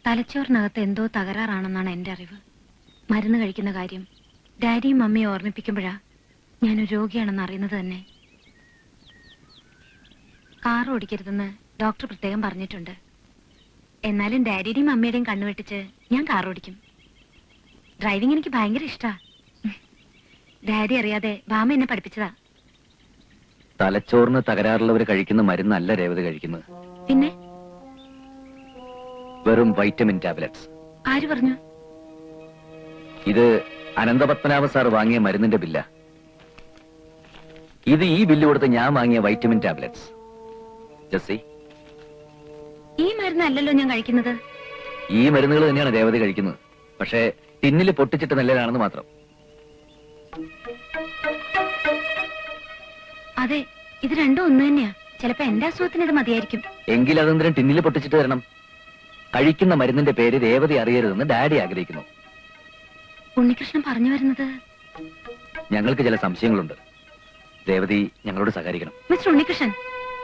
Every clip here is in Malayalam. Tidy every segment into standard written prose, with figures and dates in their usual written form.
തലച്ചോറിനകത്ത് എന്തോ തകരാറാണെന്നാണ് എന്റെ അറിവ്. മരുന്ന് കഴിക്കുന്ന കാര്യം ഡാഡിയും മമ്മിയും ഓർമ്മിപ്പിക്കുമ്പോഴാ ഞാനൊരു രോഗിയാണെന്ന് അറിയുന്നത് തന്നെ. കാർ ഓടിക്കരുതെന്ന് ഡോക്ടർ പ്രത്യേകം പറഞ്ഞിട്ടുണ്ട്. എന്നാലും ഡാഡിയുടെയും മമ്മിയുടെയും കണ്ണുവെട്ടിച്ച് ഞാൻ കാർ ഓടിക്കും. ഡ്രൈവിംഗ് എനിക്ക് ഭയങ്കര ഇഷ്ടാ. ഡാഡി അറിയാതെ ബാമ എന്നെ പഠിപ്പിച്ചതാ. തലച്ചോറിന് തകരാറുള്ളവർ കഴിക്കുന്ന മരുന്നല്ല രേവതി കഴിക്കുന്നത്. പിന്നെ വെറും വൈറ്റമിൻ ടാബ്ലറ്റ്സ്. ആര് പറഞ്ഞു? ഇത് അനന്തപത്മനാഭ സാർ വാങ്ങിയ മരുന്നിന്റെ ബില്ല. ഇത് ഈ ബില്ല് കൊടുത്ത് ഞാൻ വാങ്ങിയ വൈറ്റമിൻ ടാബ്ലറ്റ്സ്. ജസ്സി, ഈ മരുന്നല്ലല്ലോ ഞാൻ കഴിക്കുന്നത്. ഈ മരുന്നുകൾ തന്നെയാണ് രേവതി കഴിക്കുന്നത്. പക്ഷേ ടിന്നിൽ പൊട്ടിച്ചിട്ട് നല്ലതാണെന്ന് മാത്രം. അതെ, ഇത് രണ്ടും ഒന്ന് തന്നെയാ. ചിലപ്പോ എന്റെ അസുഖത്തിന് ഇത് മതിയായിരിക്കും. എങ്കിൽ അതെന്തിനും ടിന്നിൽ പൊട്ടിച്ചിട്ട് തരണം. കഴിക്കുന്ന മരുന്നിന്റെ പേര് രേവതി അറിയരുതെന്ന് ഡാഡി ആഗ്രഹിക്കുന്നു. ഉണ്ണികൃഷ്ണൻ പറഞ്ഞു വരുന്നത്? ഞങ്ങൾക്ക് ചില സംശയങ്ങളുണ്ട്. രേവതി ഞങ്ങളോട് സഹകരിക്കണം. മിസ്റ്റർ ഉണ്ണികൃഷ്ണൻ,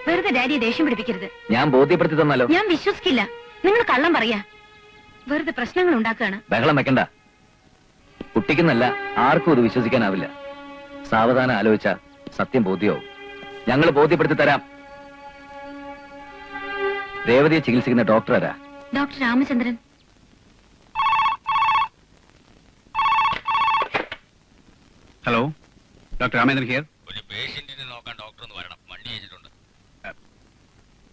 വെറുതെ ഡാഡിയെ ദേഷ്യം പിടിപ്പിക്കരുത്. ഞാൻ ബോധ്യപ്പെടുത്തി തന്നാലോ? ഞാൻ വിശ്വസിക്കില്ല. നിങ്ങൾ കള്ളം പറയാ. വെറുതെ പ്രശ്നങ്ങൾ ഉണ്ടാക്കുകയാണ്. ബഹളം വെക്കണ്ട. കുട്ടിക്കെന്നല്ല, ആർക്കും ഇത് വിശ്വസിക്കാനാവില്ല. സാവധാനം ആലോചിച്ച സത്യം ബോധ്യമാവും. ഞങ്ങൾ ബോധ്യപ്പെടുത്തി തരാം. രേവതിയെ ചികിത്സിക്കുന്ന ഡോക്ടർ ആരാ? Doctor Ramachandran. Hello, doctor Ramachandran here. ഒരു പേഷ്യന്റിനെ നോക്കാൻ ഡോക്ടർ ഒന്ന് വരണം. വണ്ടി അയച്ചിട്ടുണ്ട്.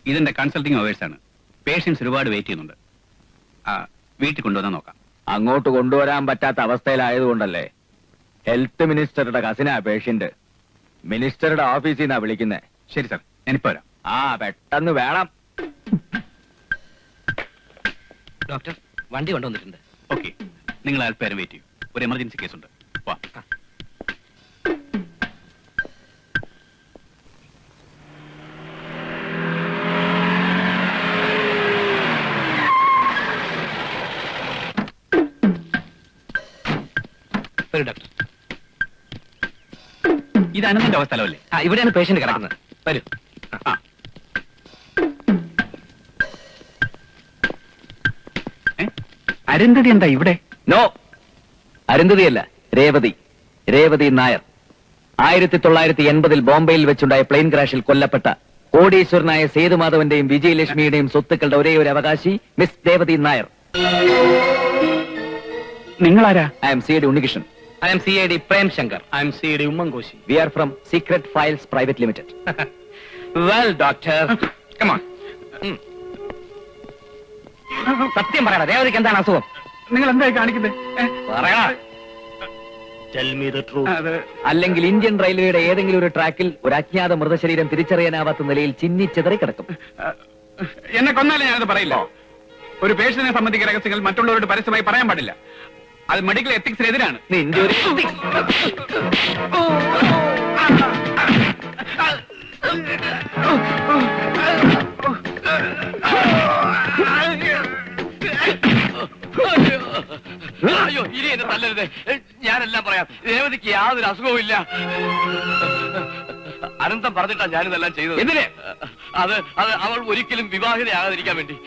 ഇതിന്റെ കൺസൾട്ടിംഗ് അവേഴ്സ് ആണ്. പേഷ്യൻസ് ഒരുപാട് വെയിറ്റ് ചെയ്യുന്നുണ്ട്. വീട്ടിൽ കൊണ്ടുവന്നാൽ നോക്കാം. അങ്ങോട്ട് കൊണ്ടുവരാൻ പറ്റാത്ത അവസ്ഥയിലായതുകൊണ്ടല്ലേ. Health മിനിസ്റ്ററുടെ കസിനാ patient. മിനിസ്റ്ററുടെ ഓഫീസിൽ നിന്നാ വിളിക്കുന്നേ. ശരി സാർ, ഞാനിപ്പോ വരാം. പെട്ടെന്ന് വേണം. ഡോക്ടർ, വണ്ടി കൊണ്ടുവന്നിട്ടുണ്ട്. ഓക്കെ, നിങ്ങൾ അല്പേരം വെയിറ്റ് ചെയ്യൂ. ഒരു എമർജൻസി കേസ് ഉണ്ട്. വാ. ഡോക്ടർ, ഇത് അനന്തന്റെ അവസ്ഥലമല്ലേ? ഇവിടെയാണ് പേഷ്യന്റ് കിടക്കുന്നത്. വരൂ. അരുന്ധതി എന്താ ഇവിടെ? നോ, അരുന്ധതിയല്ല, രേവതി. രേവതി നായർ. 1980 ബോംബെയിൽ വെച്ചുണ്ടായ പ്ലെയിൻ ക്രാഷിൽ കൊല്ലപ്പെട്ട കോടീശ്വരനായ സേതുമാധവന്റെയും വിജയലക്ഷ്മിയുടെയും സ്വത്തുക്കളുടെ ഒരേ ഒരു അവകാശി മിസ് രേവതി നായർ. നിങ്ങളാരാ? I M CID Unnikrishnan. I am CID Prem Shankar. I am CID Oommen Koshy. We are from Secret Files Private Limited. Well, doctor, come on. സത്യം പറയടാ, രേവതിക്ക് എന്താണ് അസുഖം? നിങ്ങൾ എന്തായി കാണിക്കുന്നത്? പറയടാ. Tell me the truth. അല്ലെങ്കിൽ ഇന്ത്യൻ റെയിൽവേയുടെ ഏതെങ്കിലും ഒരു ട്രാക്കിൽ ഒരു അജ്ഞാത മൃതശരീരം തിരിച്ചറിയാനാവാത്ത നിലയിൽ ചിന്നിച്ചെതറി കിടക്കും. എന്നെ കൊന്നാലേ ഞാനത് പറയില്ല. ഒരു പേഷ്യന്റിനെ സംബന്ധിക്കുന്ന രഹസ്യങ്ങൾ മറ്റുള്ളവരോട് പരസ്യമായി പറയാൻ പാടില്ല. അത് മെഡിക്കൽ എത്തിക്സിനെതിരാണ്. നിന്റെ ഒരു അയ്യോ, ഇനി എന്നെ തല്ലരുത്. ഞാനെല്ലാം പറയാം. രേവതിക്ക് യാതൊരു അസുഖവും ഇല്ല. അനന്തം പറഞ്ഞിട്ടാ ഞാനിതെല്ലാം ചെയ്തത്. എന്തിനെ? അത് അവൾ ഒരിക്കലും വിവാഹിതയാകാതിരിക്കാൻ വേണ്ടി.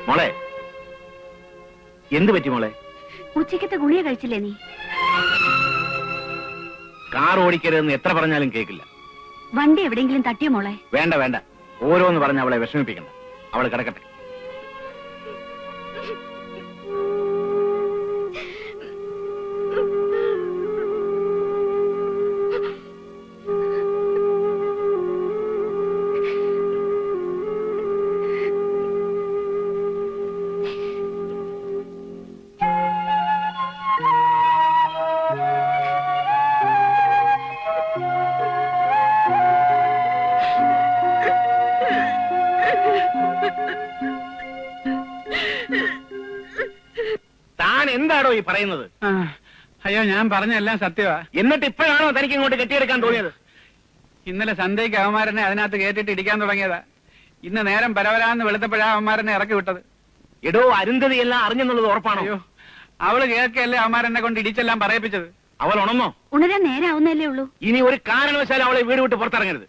മോളെ, എന്ത് പറ്റി മോളെ? ഉച്ചക്കത്തെ ഗുളിക കഴിച്ചില്ലേ നീ? കാർ ഓടിക്കരുതെന്ന് എത്ര പറഞ്ഞാലും കേൾക്കില്ല. വണ്ടി എവിടെയെങ്കിലും തട്ടിയോ മോളെ? വേണ്ട വേണ്ട, ഓരോന്ന് പറഞ്ഞ് അവളെ വിഷമിപ്പിക്കണ്ട. അവൾ കിടക്കട്ടെ. എന്താണോ ഈ പറയുന്നത്? അയ്യോ, ഞാൻ പറഞ്ഞെല്ലാം സത്യമാ. എന്നിട്ട് ഇപ്പോഴാണോ തനിക്ക് ഇങ്ങോട്ട് കെട്ടിയെടുക്കാൻ തോന്നിയത്? ഇന്നലെ സന്ധ്യയ്ക്ക് അവന്മാരനെ അതിനകത്ത് കയറ്റിട്ട് ഇടിക്കാൻ തുടങ്ങിയതാ. ഇന്ന് നേരം പരവരാന്ന് വെളുത്തപ്പോഴാ അവന്മാരനെ ഇറക്കി വിട്ടത്. എടോ, അരുന്ധതി എല്ലാം അറിഞ്ഞെന്നുള്ളത് ഉറപ്പാണോ? അയ്യോ, അവള് കേൾക്കല്ലേ അവന്മാരെന്നെ കൊണ്ട് ഇടിച്ചെല്ലാം പറയിപ്പിച്ചത്. അവൾ ഉണർന്നോ? ഉണരാൻ നേരാവുന്നല്ലേ ഉള്ളൂ. ഇനി ഒരു കാരണവശാലും അവളെ വീട് വിട്ട് പുറത്തിറങ്ങരുത്.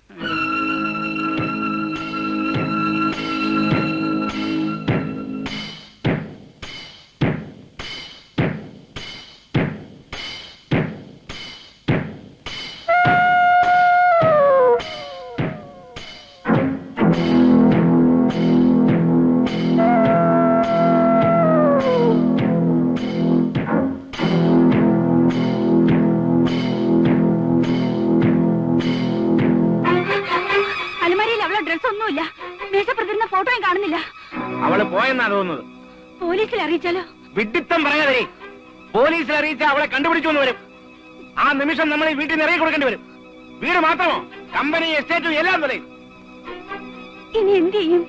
അലമാരിയിൽ അവളെ ഡ്രസ് ഒന്നുമില്ല. മേശപ്പുറത്തിരുന്ന ഫോട്ടോയും കാണുന്നില്ല. അവള് പോയെന്നാ തോന്നുന്നത്. പോലീസിൽ അറിയിച്ചാലോ? വിഡിത്തം പറയാതെ. പോലീസിൽ അറിയിച്ചാൽ അവളെ കണ്ടുപിടിച്ചു വരും. ആ നിമിഷം നമ്മൾ ഈ വീട്ടിൽ നിന്ന് ഇറങ്ങി കൊടുക്കേണ്ടി വരും. വീട് മാത്രമോ, കമ്പനി, എസ്റ്റേറ്റും എല്ലാം പറയും. ഇനി എന്ത് ചെയ്യും?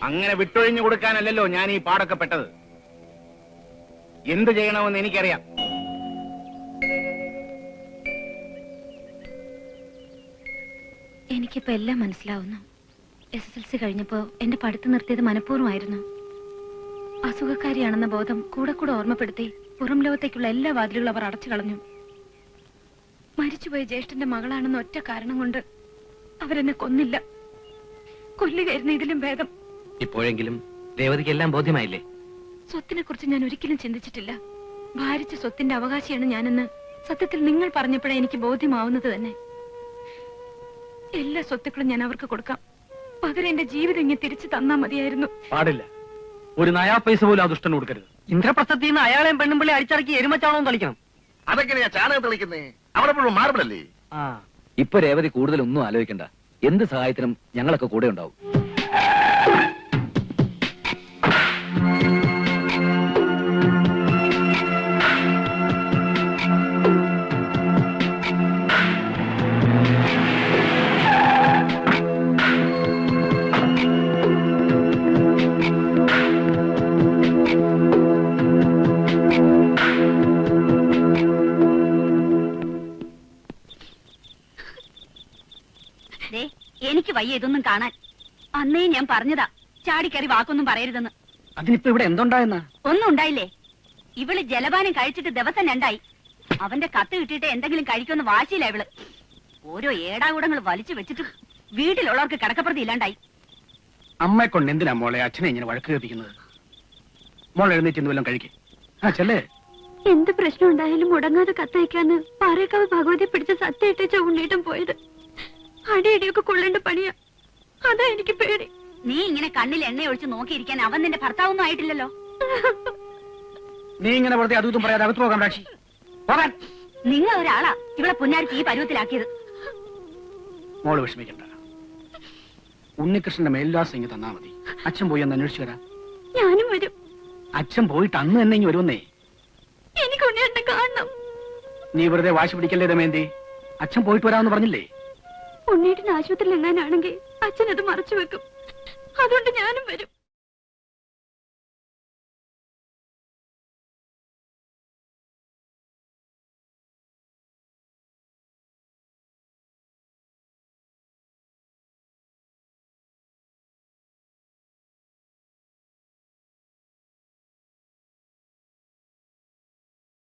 അങ്ങനെ വിട്ടൊഴിഞ്ഞു കൊടുക്കാനല്ലല്ലോ ഞാൻ ഈ പാടൊക്കെ പെട്ടത്. എന്ത് ചെയ്യണമെന്ന് എനിക്കറിയാം. എനിക്കിപ്പോ എല്ലാം മനസ്സിലാവുന്നു. SSLC കഴിഞ്ഞപ്പോ എന്റെ പഠിത്തം നിർത്തിയത് മനഃപൂർവ്വമായിരുന്നു. അസുഖക്കാരിയാണെന്ന ബോധം കൂടെ കൂടെ ഓർമ്മപ്പെടുത്തി പുറം ലോകത്തേക്കുള്ള എല്ലാ വാതിലുകളും അവർ അടച്ചു കളഞ്ഞു. മരിച്ചുപോയ ജ്യേഷ്ഠന്റെ മകളാണെന്ന ഒറ്റ കാരണം കൊണ്ട് അവരെന്നെ കൊന്നില്ല. കൊല്ലുകയായിരുന്നു ഇതിലും ഭേദം. ഇപ്പോഴെങ്കിലും രേവതിക്ക് എല്ലാം ബോധ്യമായില്ലേ? സ്വത്തിനെ കുറിച്ച് ഞാൻ ഒരിക്കലും ചിന്തിച്ചിട്ടില്ല. ഭാരിച്ച സ്വത്തിന്റെ അവകാശിയാണ് ഞാനെന്ന് സത്യത്തിൽ നിങ്ങൾ പറഞ്ഞപ്പോഴേ എനിക്ക് ബോധ്യമാവുന്നത് തന്നെ. എല്ലാ സ്വത്തുക്കളും ഞാൻ അവർക്ക് കൊടുക്കാം. പകരം എന്റെ ജീവിതം ഇങ്ങനെ തിരിച്ചു തന്നാ മതിയായിരുന്നു. പാടില്ല. ഒരു നയാ പൈസ പോലും ആ ദുഷ്ടന് കൊടുക്കരുത്. ഇന്ദ്രപ്രസ്ഥത്തിൽ നിന്ന് അയാളെയും പെണ്ണുമ്പിള്ളി അടിച്ചിറക്കി എരുമച്ചാണോ കളിക്കണം. അതൊക്കെയാ ചാണകം തെളിക്കുന്നേ. അവിടെ പോലും മാർബിളല്ലേ? ഇപ്പൊ രേവതി കൂടുതലൊന്നും ആലോചിക്കണ്ട. എന്ത് സഹായത്തിനും ഞങ്ങളൊക്കെ കൂടെ ഉണ്ടാവും. എനിക്ക് വയ്യ ഇതൊന്നും കാണാൻ. അന്നേ ഞാൻ പറഞ്ഞതാ ചാടിക്കറി വാക്കൊന്നും പറയരുതെന്ന്. അതിനിപ്പോ ഇവിടെ എന്തുണ്ടായെന്നാ? ഒന്നും ഉണ്ടായില്ലേ? ഇവള് ജലപാനം കഴിച്ചിട്ട് ദിവസം 2 ആയി. അവന്റെ കത്ത് കിട്ടിയിട്ട് എന്തെങ്കിലും കഴിക്കുമെന്ന് വാശിയില്ല ഇവള്. ഓരോ ഏടാകൂടങ്ങൾ വലിച്ചു വെച്ചിട്ട് വീട്ടിലുള്ളവർക്ക് കിടക്കപ്പുറത്ത് ഇല്ലാണ്ടായി. അമ്മയെ കൊണ്ട് എന്തിനാ മോളെ അച്ഛനെ ഇങ്ങനെ വഴക്ക് കേൾപ്പിക്കുന്നത്? മോൾ എഴുന്നേറ്റ് എന്ത് വല്ലതും കഴിക്കേ. ചെല്ലേ. എന്ത് പ്രശ്നം ഉണ്ടായാലും മുടങ്ങാതെ കത്തയക്കാന്ന് പാറേക്കാവ് ഭഗവതി പിടിച്ച സത്യമായിട്ടേച്ച ഉണ്ണീട്ടം പോയത്. അടിയടിയൊക്കെ കൊള്ളേണ്ട പണിയാ. അതാ എനിക്ക് പേടി. നീ ഇങ്ങനെ കണ്ണിൽ എണ്ണ ഒഴിച്ച് നോക്കിയിരിക്കാൻ അവൻ നിന്റെ ഭർത്താവൊന്നും ആയിട്ടില്ലല്ലോ. നീ ഇങ്ങനെ വെറുതെ അതും പറയാതെ അകത്ത് പോകാൻ രാക്ഷി പോകാൻ. നിങ്ങൾ ഒരാളാ ഇവിടെ പുന്നാരിച്ച് ഈ പരുവത്തിലാക്കിയത്. മോള് വിഷമിക്കണ്ട. ഉണ്ണികൃഷ്ണന്റെ മേൽവിലാസം ഇങ്ങ് തന്നാ മതി. അച്ഛൻ പോയി ഒന്ന് അന്വേഷിച്ചു വരാം. ഞാനും വരും. അച്ഛൻ പോയിട്ട് അന്ന് തന്നെ ഇങ്ങ് വരുമെന്നേ. എനിക്ക് ഉണ്ണിയേട്ടനെ കാണണം. നീ വെറുതെ വാശി പിടിക്കല്ലേ ദമയന്തി. അച്ഛൻ പോയിട്ട് വരാമെന്ന് പറഞ്ഞില്ലേ? ഉണ്ണീട്ടിന് ആശുപത്രിയിൽ എങ്ങാനാണെങ്കിൽ അച്ഛൻ അത് മറച്ചു വെക്കും. അതുകൊണ്ട് ഞാനും വരും.